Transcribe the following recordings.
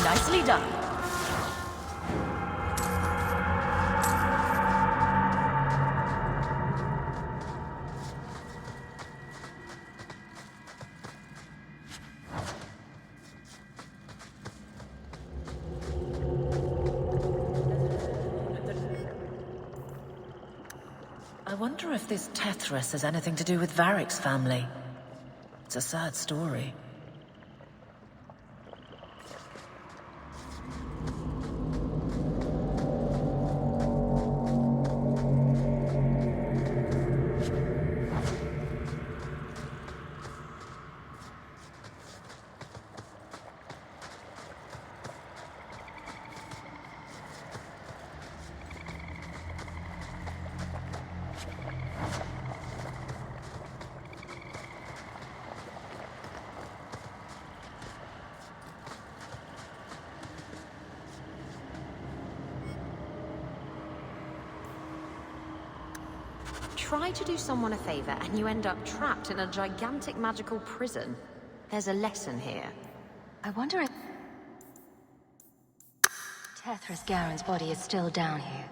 Nicely done. I wonder if this Tethrus has anything to do with Varric's family. It's a sad story. Try to do someone a favor and you end up trapped in a gigantic magical prison. There's a lesson here. I wonder if Tethrus Garen's body is still down here.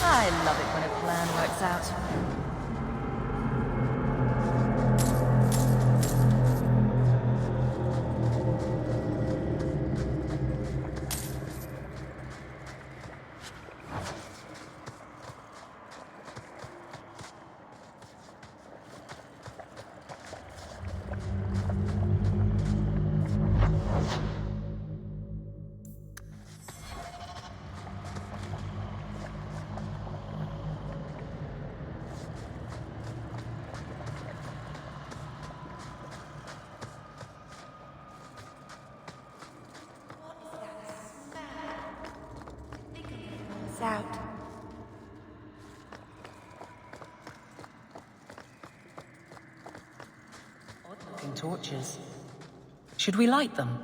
I love it when a plan works out. Out. Odd-looking torches. Should we light them?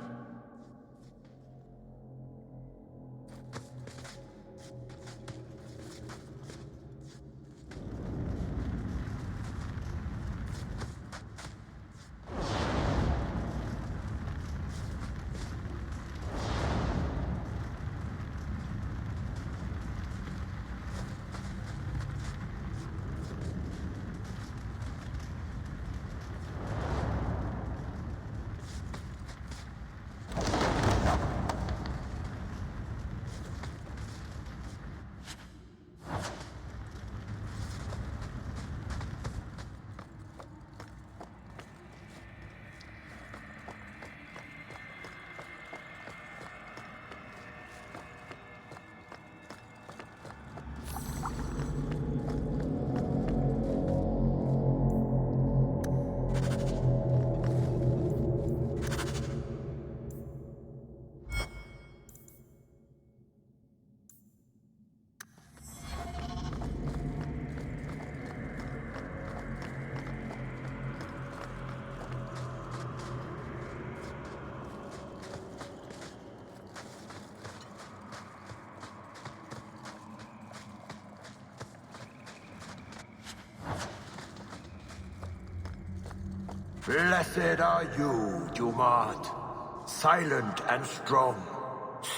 Blessed are you, Dumart. Silent and strong,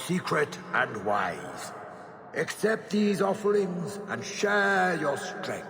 secret and wise. Accept these offerings and share your strength.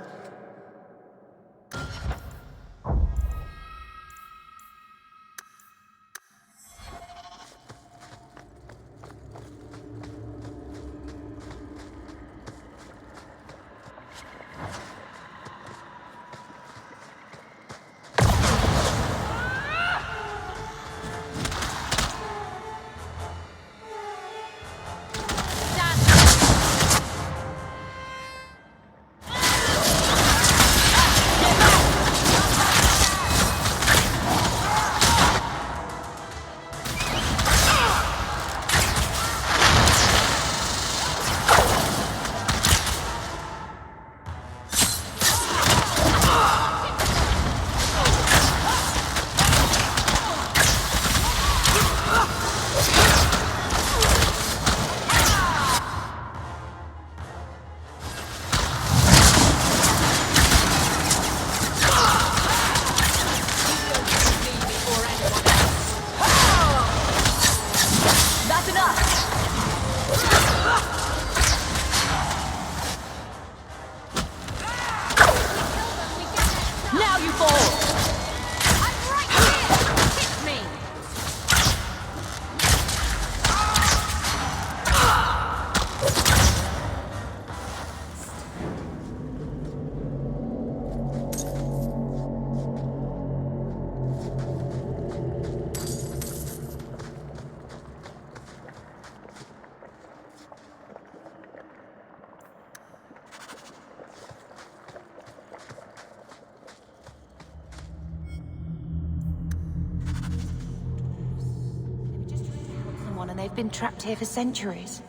And they've been trapped here for centuries.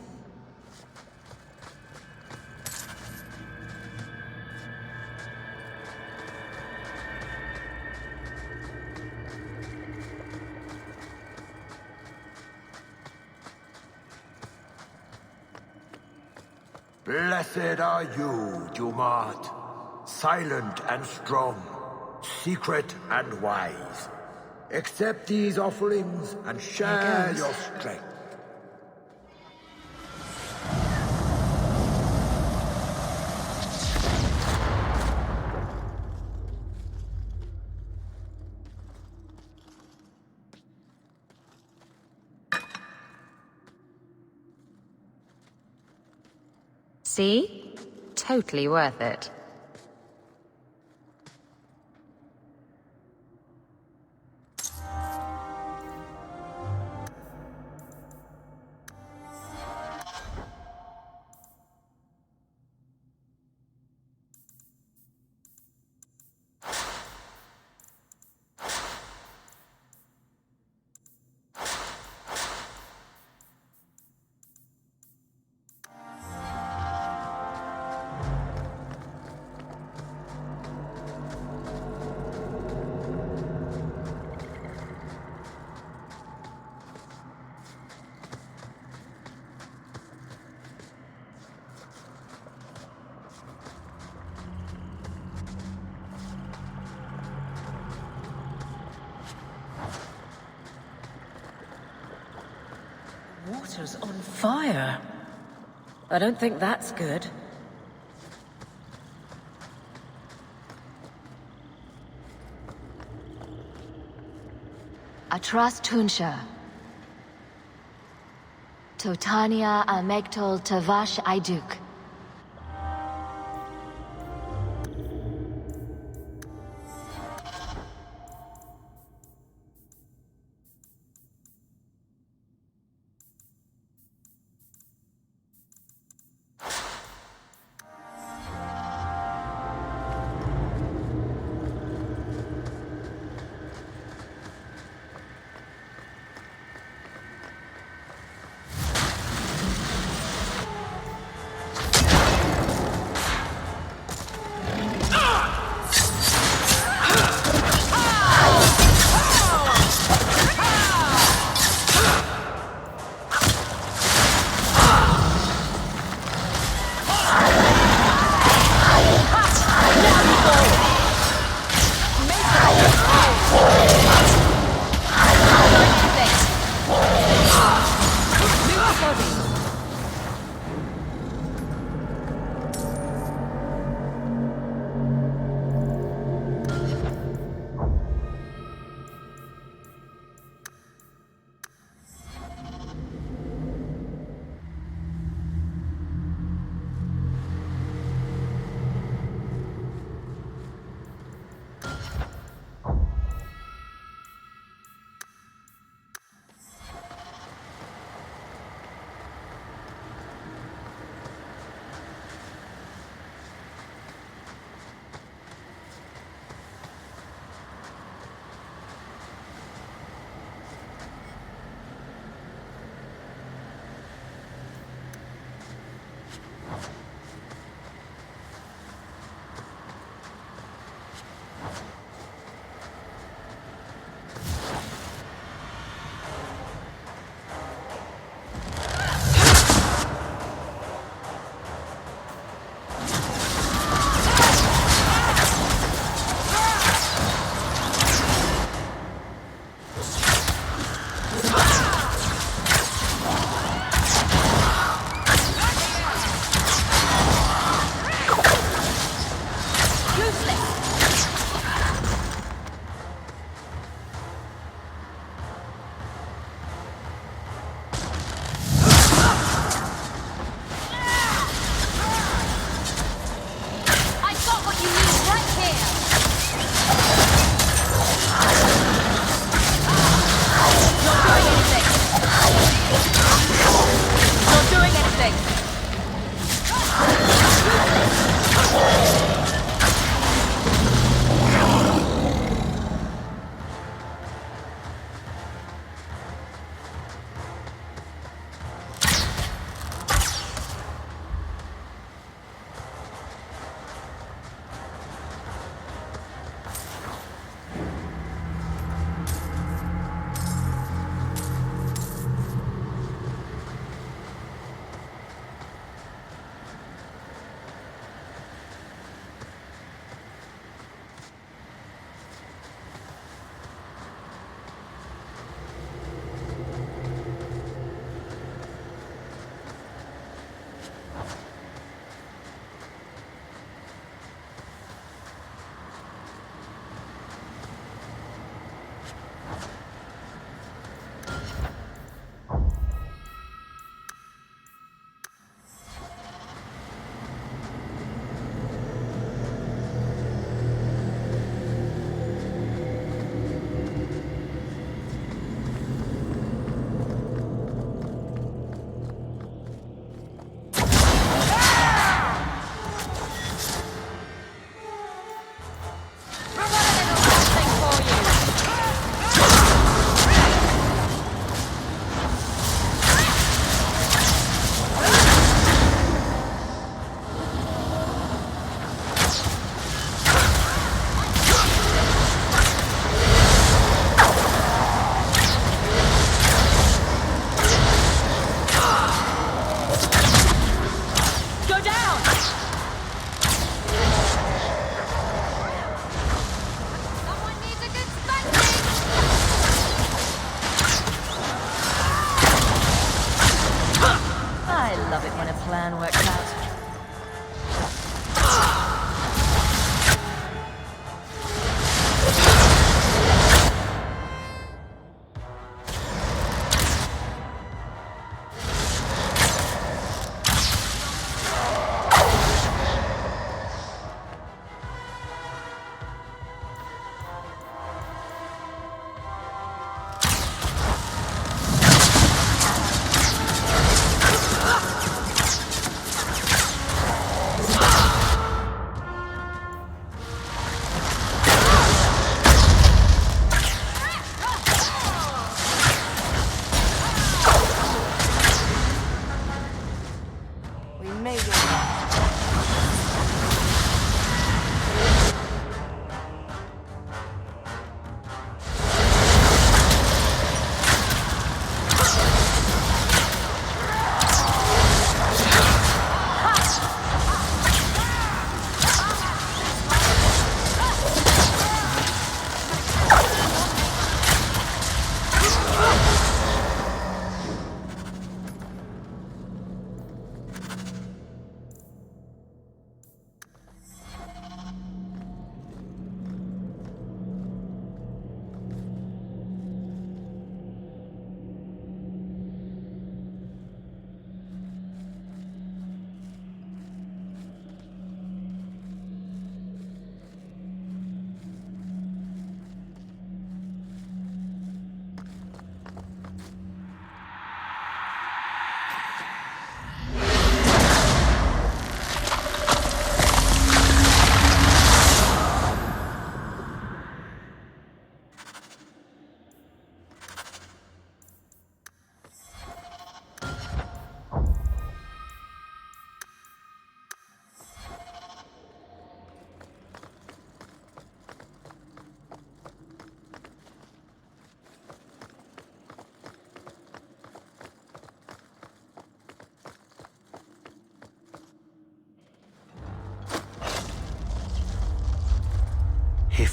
Blessed are you, Dumart. Silent and strong, secret and wise. Accept these offerings and share your strength. See? Totally worth it. Water's on fire. I don't think that's good. Atras Tunsha. Totania Amegtol Tavash Iduk.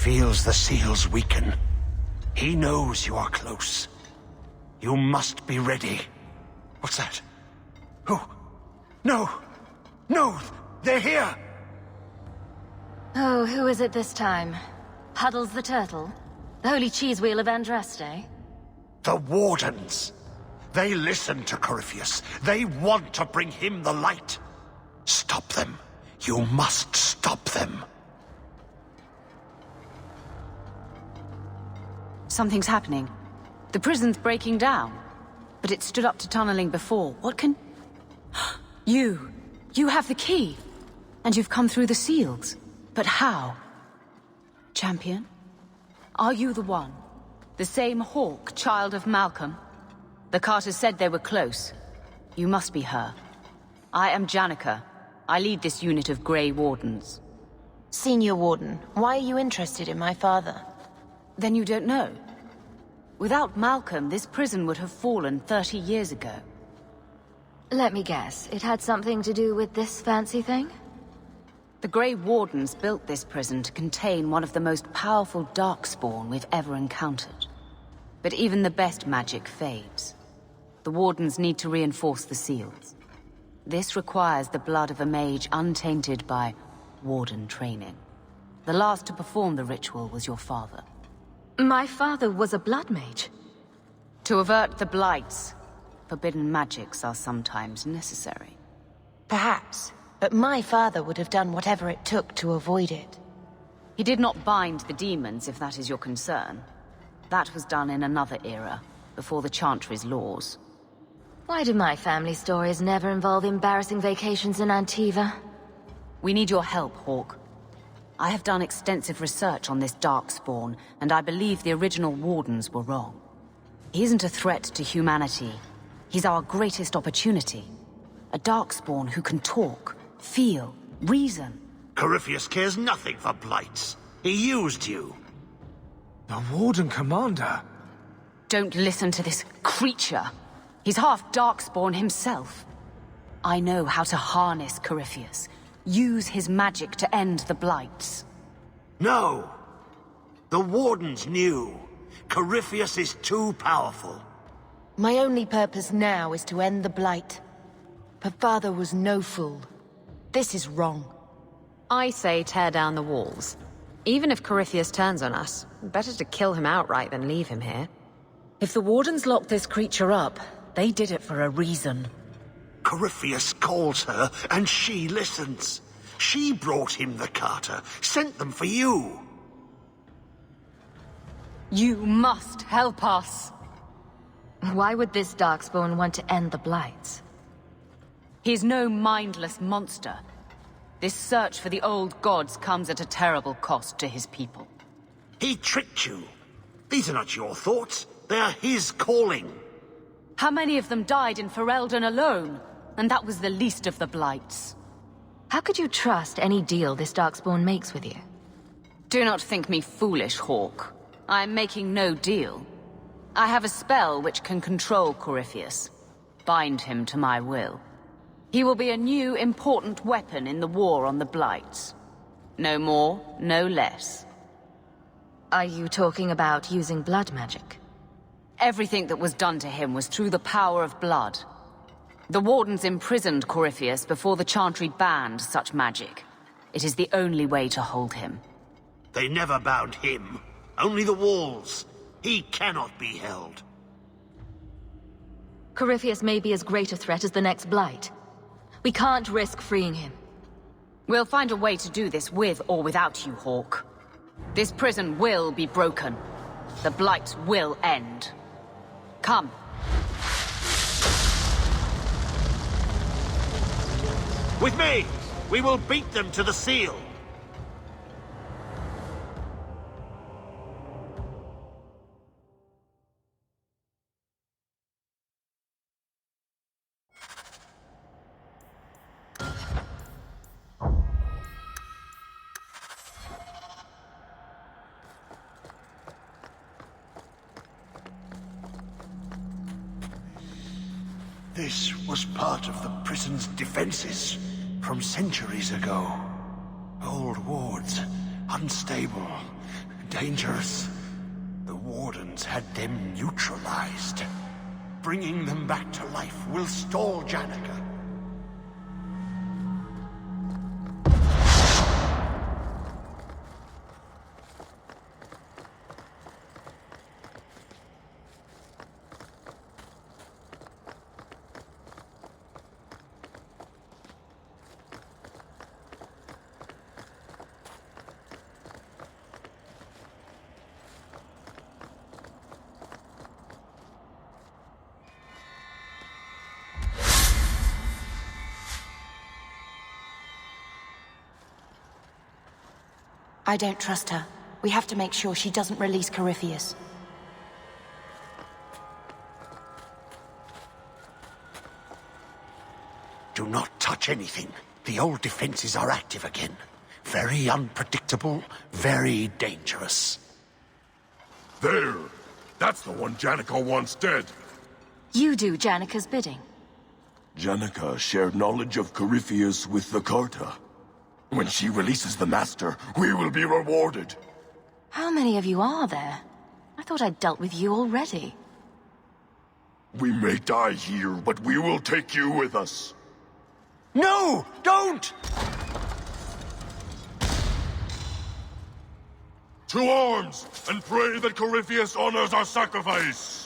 feels the seals weaken. He knows you are close. You must be ready. What's that? Oh, no! No! They're here! Oh, who is it this time? Puddles the Turtle? The Holy Cheese Wheel of Andraste? The Wardens! They listen to Corypheus. They want to bring him the light. Stop them. You must stop them. Something's happening. The prison's breaking down. But it stood up to tunneling before. What can... You! You have the key! And you've come through the seals. But how? Champion? Are you the one? The same Hawk, child of Malcolm? The Carters said they were close. You must be her. I am Janica. I lead this unit of Grey Wardens. Senior Warden, why are you interested in my father? Then you don't know? Without Malcolm, this prison would have fallen 30 years ago. Let me guess, it had something to do with this fancy thing? The Grey Wardens built this prison to contain one of the most powerful Darkspawn we've ever encountered. But even the best magic fades. The Wardens need to reinforce the seals. This requires the blood of a mage untainted by Warden training. The last to perform the ritual was your father. My father was a blood mage. To avert the blights, forbidden magics are sometimes necessary. Perhaps, but my father would have done whatever it took to avoid it. He did not bind the demons, if that is your concern. That was done in another era, before the Chantry's laws. Why do my family stories never involve embarrassing vacations in Antiva? We need your help, Hawk. I have done extensive research on this Darkspawn, and I believe the original Wardens were wrong. He isn't a threat to humanity. He's our greatest opportunity. A Darkspawn who can talk, feel, reason. Corypheus cares nothing for blights. He used you. The Warden Commander? Don't listen to this creature. He's half Darkspawn himself. I know how to harness Corypheus. Use his magic to end the blights. No! The Wardens knew. Corypheus is too powerful. My only purpose now is to end the Blight. But father was no fool. This is wrong. I say tear down the walls. Even if Corypheus turns on us, better to kill him outright than leave him here. If the Wardens locked this creature up, they did it for a reason. Corypheus calls her, and she listens. She brought him the Carter, sent them for you. You must help us. Why would this Darkspawn want to end the Blights? He's no mindless monster. This search for the old gods comes at a terrible cost to his people. He tricked you. These are not your thoughts. They are his calling. How many of them died in Ferelden alone? And that was the least of the blights. How could you trust any deal this Darkspawn makes with you? Do not think me foolish, Hawk. I am making no deal. I have a spell which can control Corypheus. Bind him to my will. He will be a new, important weapon in the war on the blights. No more, no less. Are you talking about using blood magic? Everything that was done to him was through the power of blood. The Wardens imprisoned Corypheus before the Chantry banned such magic. It is the only way to hold him. They never bound him. Only the walls. He cannot be held. Corypheus may be as great a threat as the next Blight. We can't risk freeing him. We'll find a way to do this with or without you, Hawk. This prison will be broken. The blight will end. Come. With me! We will beat them to the seal! This was part of the prison's defenses from centuries ago. Old wards, unstable, dangerous. The Wardens had them neutralized. Bringing them back to life will stall Janica. I don't trust her. We have to make sure she doesn't release Corypheus. Do not touch anything. The old defenses are active again. Very unpredictable, very dangerous. There! That's the one Janica wants dead. You do Janica's bidding. Janica shared knowledge of Corypheus with the Carta. When she releases the Master, we will be rewarded. How many of you are there? I thought I'd dealt with you already. We may die here, but we will take you with us. No! Don't! To arms, and pray that Corypheus honors our sacrifice!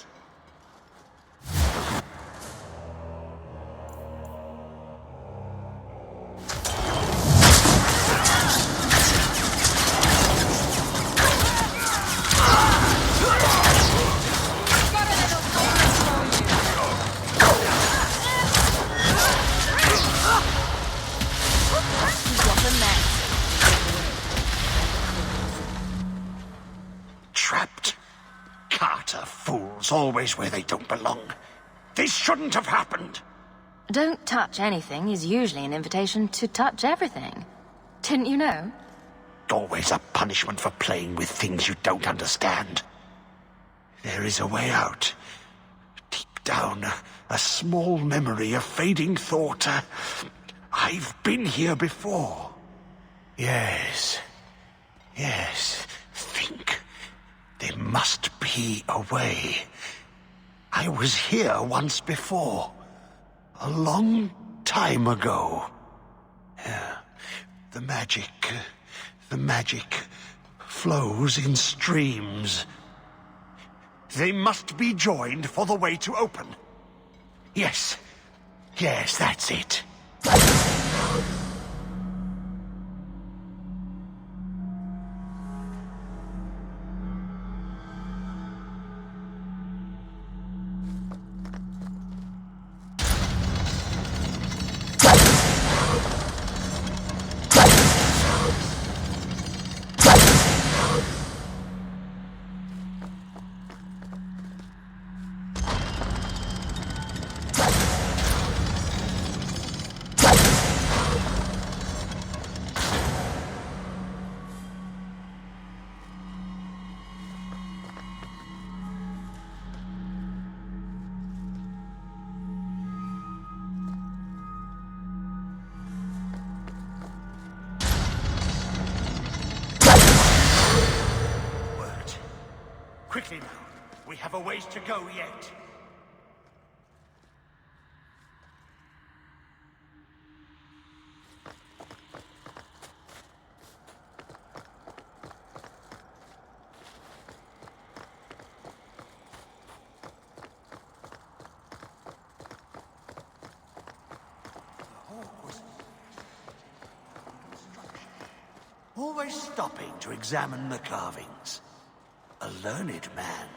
Trapped. Carter fools, always where they don't belong. This shouldn't have happened. Don't touch anything is usually an invitation to touch everything. Didn't you know? Always a punishment for playing with things you don't understand. There is a way out. Deep down, a small memory, a fading thought. I've been here before. Yes. Yes. Think. There must be a way. I was here once before. A long time ago. The magic flows in streams. They must be joined for the way to open. Yes, that's it. Quickly now. We have a ways to go yet. Always stopping to examine the carvings. A learned man.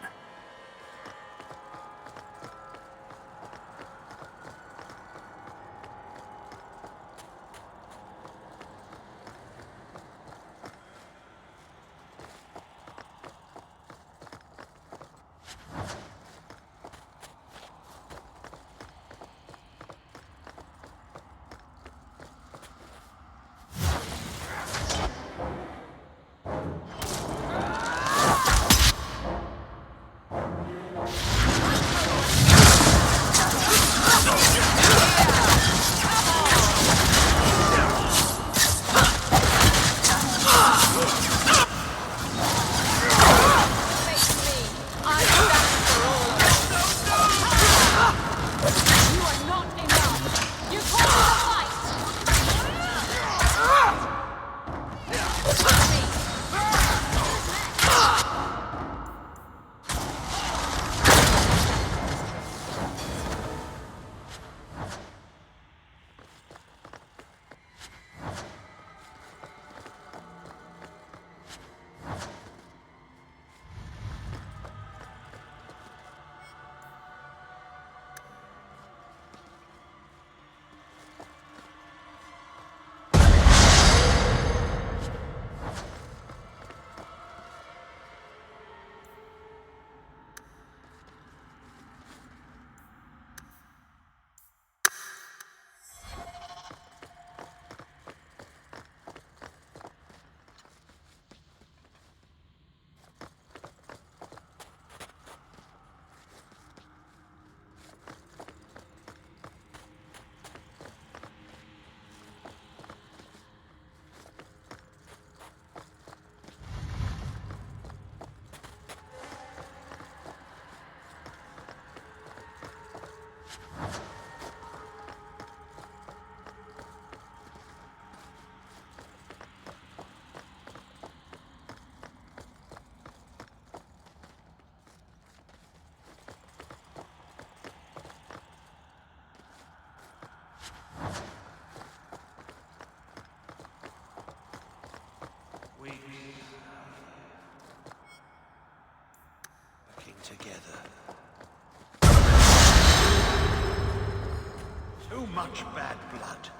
much bad blood.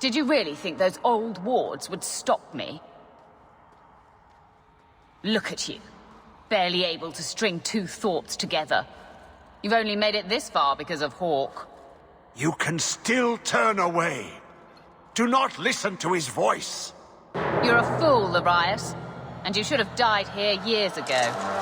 Did you really think those old wards would stop me? Look at you. Barely able to string two thoughts together. You've only made it this far because of Hawk. You can still turn away. Do not listen to his voice. You're a fool, Larius. And you should have died here years ago.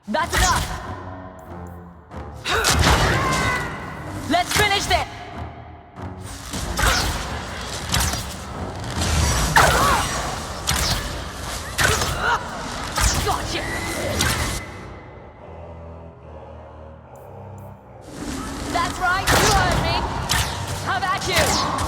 That's enough! Let's finish this! Gotcha! That's right, you heard me! How about you?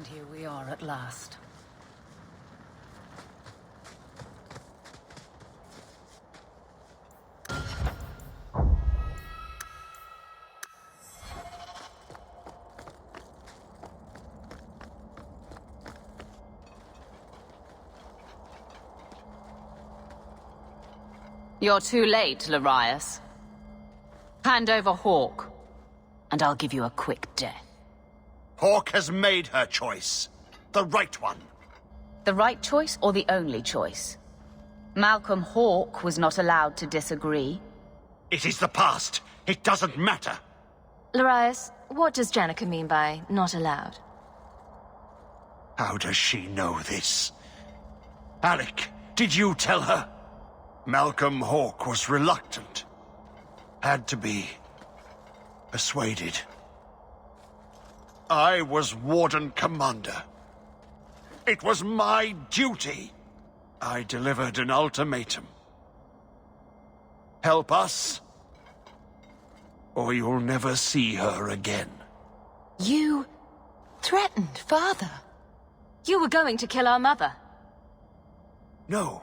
And here we are at last. You're too late, Larius. Hand over Hawk, and I'll give you a quick death. Hawk has made her choice. The right one. The right choice or the only choice? Malcolm Hawk was not allowed to disagree. It is the past. It doesn't matter. Larius, what does Janica mean by not allowed? How does she know this? Alec, did you tell her? Malcolm Hawk was reluctant. Had to be persuaded. I was Warden Commander. It was my duty. I delivered an ultimatum. Help us, or you'll never see her again. You threatened Father. You were going to kill our mother. No,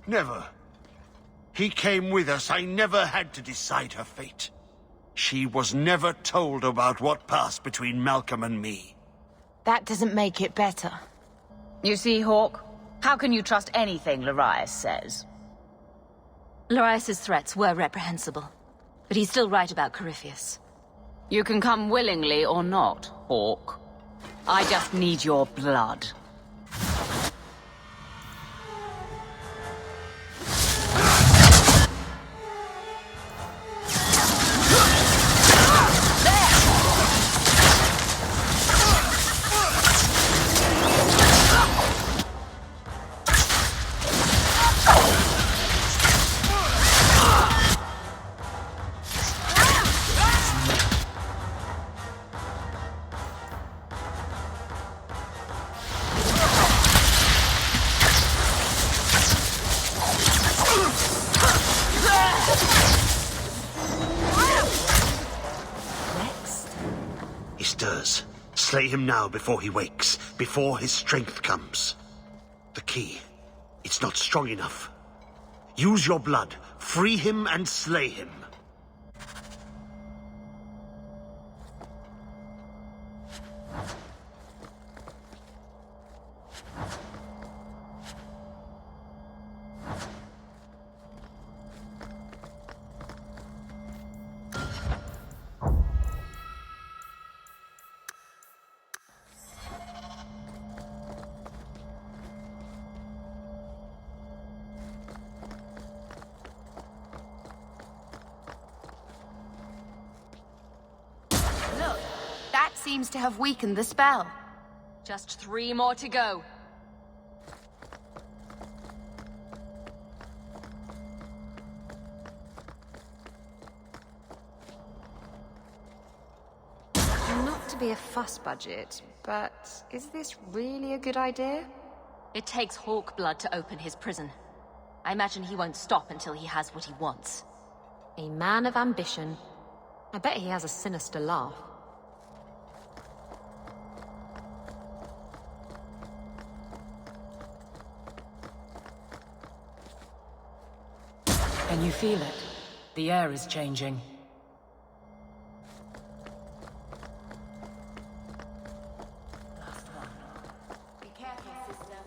never. He came with us. I never had to decide her fate. She was never told about what passed between Malcolm and me. That doesn't make it better. You see, Hawk? How can you trust anything Larius says? Larius's threats were reprehensible, but he's still right about Corypheus. You can come willingly or not, Hawk. I just need your blood. Stirs. Slay him now before he wakes, before his strength comes. The key. It's not strong enough. Use your blood. Free him and slay him. Seems to have weakened the spell. Just 3 more to go. Not to be a fuss budget, but is this really a good idea? It takes Hawk blood to open his prison. I imagine he won't stop until he has what he wants. A man of ambition. I bet he has a sinister laugh. Can you feel it? The air is changing. Be careful, sister.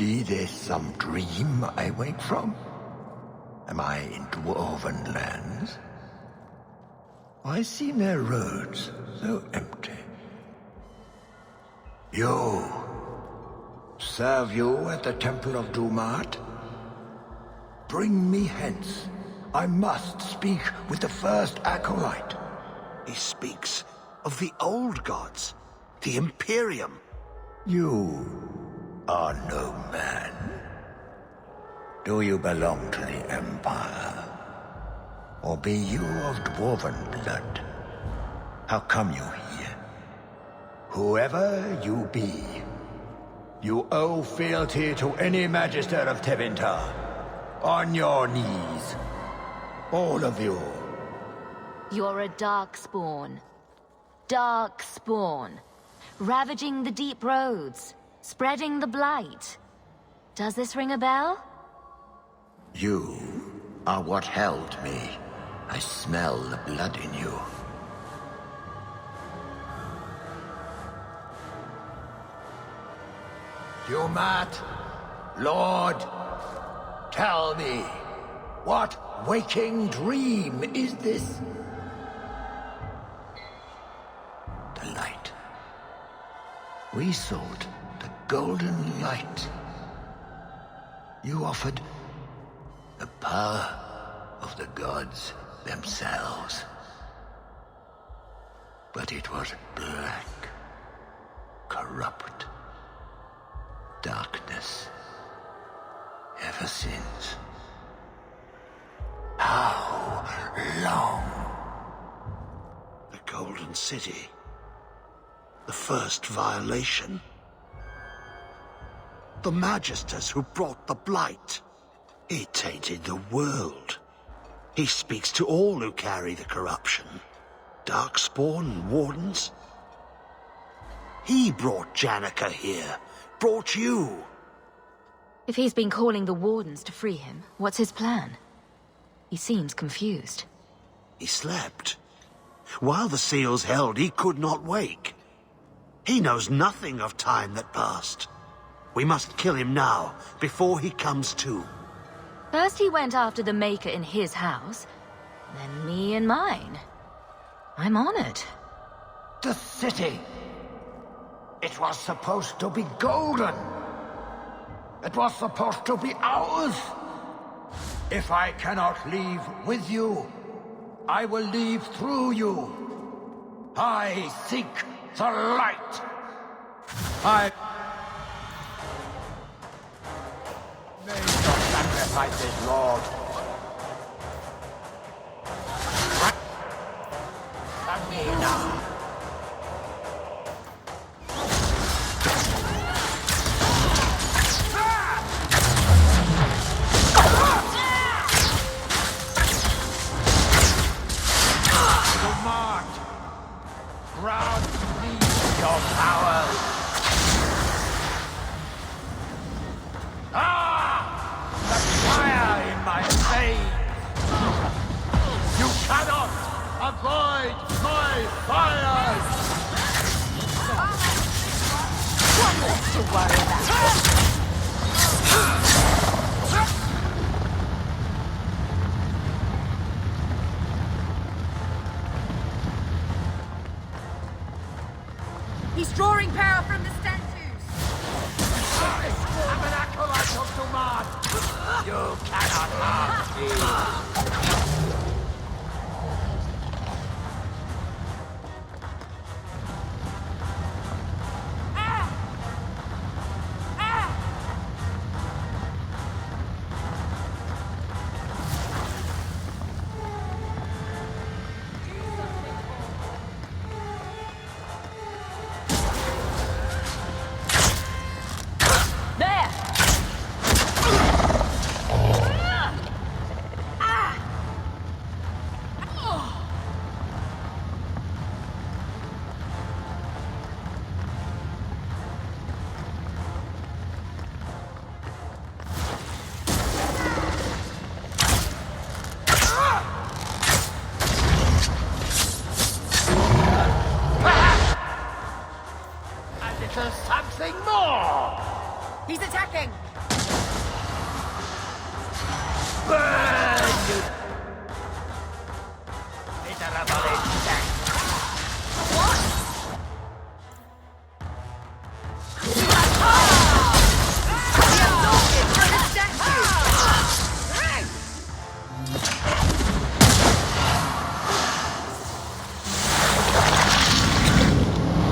Be this some dream I wake from? Am I in dwarven lands? Why seem their roads so empty? You! Serve you at the Temple of Dumat? Bring me hence. I must speak with the first acolyte. He speaks of the old gods, the Imperium. You are no man. Do you belong to the Empire? Or be you of dwarven blood? How come you here? Whoever you be, you owe fealty to any Magister of Tevinter. On your knees. All of you. You're a darkspawn. Darkspawn. Ravaging the deep roads. Spreading the blight. Does this ring a bell? You are what held me. I smell the blood in you. Dumat, Lord, tell me, what waking dream is this? The light. We sought the golden light. You offered the power of the gods themselves. But it was black, corrupt, darkness, ever since. How long? The Golden City. The first violation. The Magisters who brought the blight. He tainted the world. He speaks to all who carry the corruption. Darkspawn and Wardens. He brought Janica here. Brought you. If he's been calling the Wardens to free him, what's his plan? He seems confused. He slept. While the seals held, he could not wake. He knows nothing of time that passed. We must kill him now, before he comes to. First he went after the Maker in his house, then me in mine. I'm honored. The city. It was supposed to be golden. It was supposed to be ours. If I cannot leave with you, I will leave through you. I seek the light. I made your sacrifices, Lord. Amina. Grant me your power. Ah! The fire in my veins! You cannot avoid my fire! One less to worry about. He's drawing power from the statues! I'm an acolyte of Dumat! You cannot harm me! Something more! He's attacking! Burn, you miserable insect!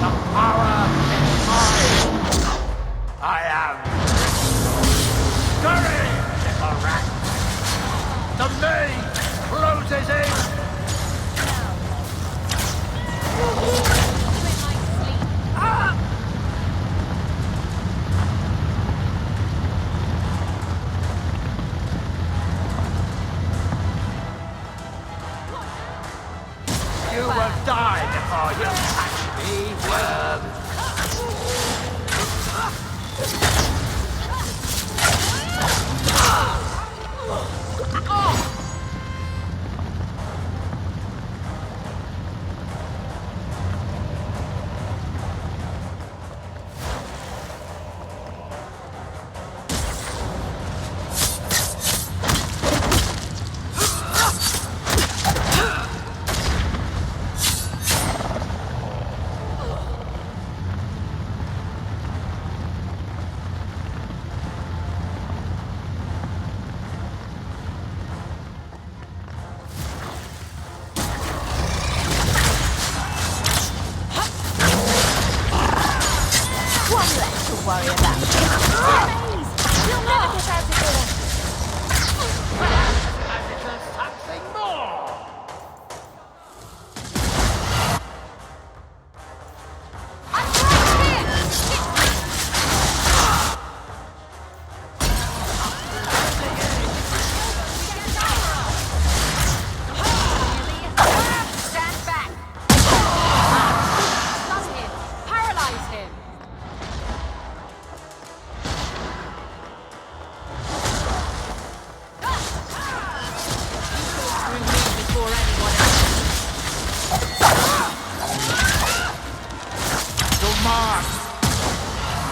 The power is mine! I am scurry, little rat! The maze closes in! You will die before you catch me, worm!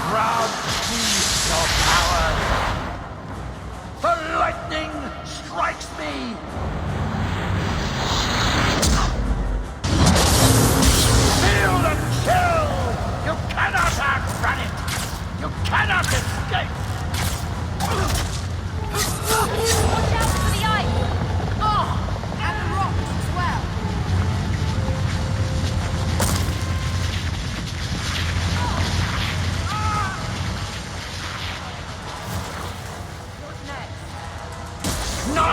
Proud beast of power. The lightning strikes me. Feel the chill. You cannot outrun it. You cannot escape. Watch out for the ice! Oh, and the rocks as well. What's next? No!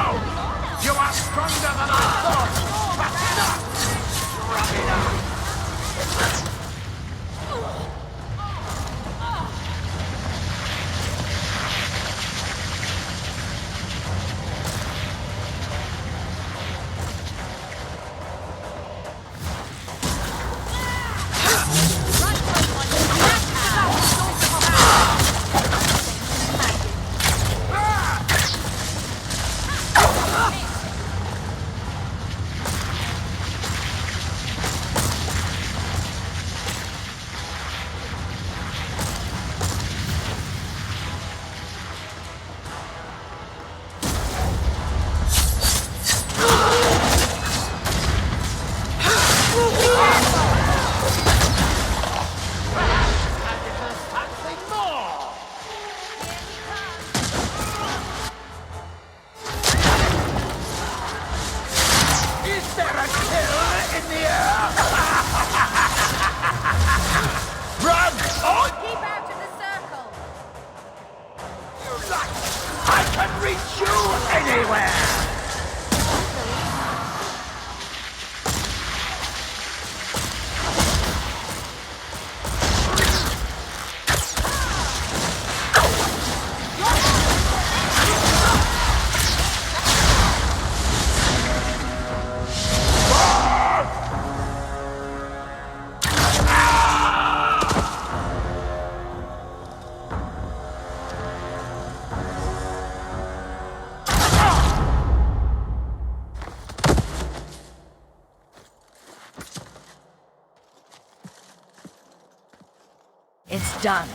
You are stronger than I thought, but not strong enough. Is there a kill in the air? Run! On! Keep out of the circle! You luck! I can reach you anywhere! It's done.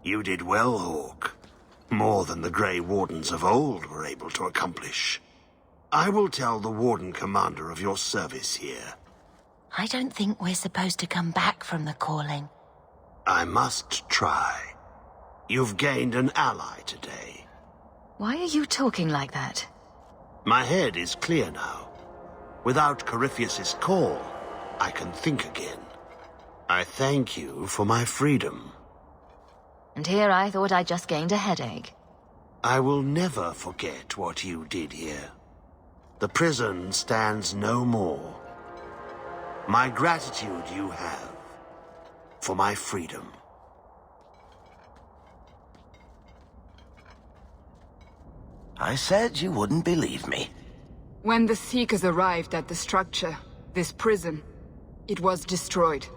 You did well, Hawk. More than the Grey Wardens of old were able to accomplish. I will tell the Warden Commander of your service here. I don't think we're supposed to come back from the calling. I must try. You've gained an ally today. Why are you talking like that? My head is clear now. Without Corypheus's call, I can think again. I thank you for my freedom. And here I thought I just gained a headache. I will never forget what you did here. The prison stands no more. My gratitude you have for my freedom. I said you wouldn't believe me. When the Seekers arrived at the structure, this prison, it was destroyed.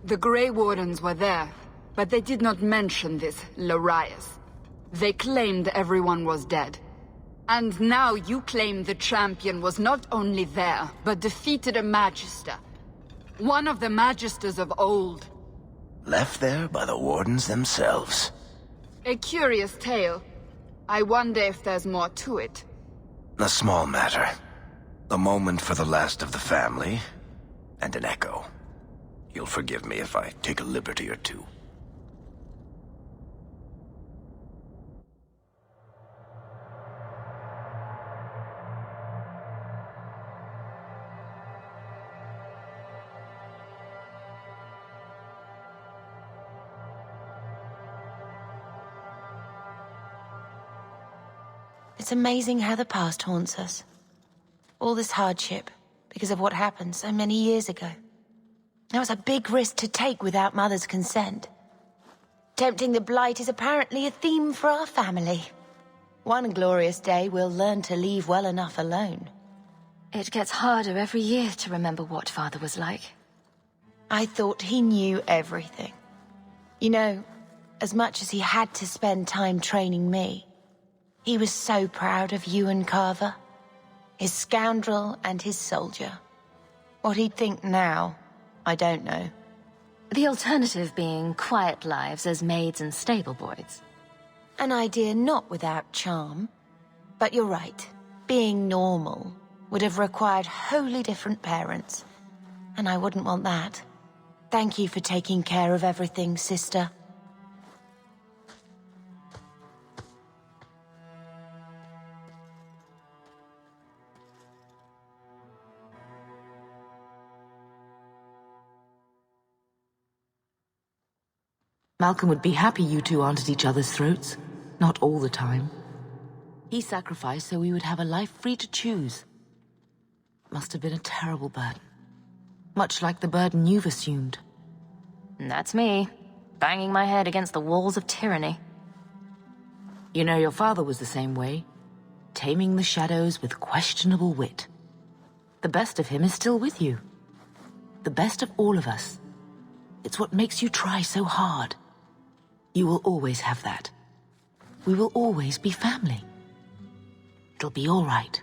The Grey Wardens were there, but they did not mention this Larius. They claimed everyone was dead. And now you claim the champion was not only there, but defeated a Magister. One of the Magisters of old. Left there by the Wardens themselves. A curious tale. I wonder if there's more to it. A small matter. A moment for the last of the family, and an echo. You'll forgive me if I take a liberty or two. It's amazing how the past haunts us. All this hardship, because of what happened so many years ago. That was a big risk to take without Mother's consent. Tempting the Blight is apparently a theme for our family. One glorious day we'll learn to leave well enough alone. It gets harder every year to remember what Father was like. I thought he knew everything. You know, as much as he had to spend time training me, he was so proud of you and Carver. His scoundrel and his soldier. What he'd think now, I don't know. The alternative being quiet lives as maids and stable boys. An idea not without charm. But you're right. Being normal would have required wholly different parents. And I wouldn't want that. Thank you for taking care of everything, sister. Malcolm would be happy you two aren't at each other's throats. Not all the time. He sacrificed so we would have a life free to choose. Must have been a terrible burden. Much like the burden you've assumed. And that's me, banging my head against the walls of tyranny. You know, your father was the same way. Taming the shadows with questionable wit. The best of him is still with you. The best of all of us. It's what makes you try so hard. You will always have that. We will always be family. It'll be all right.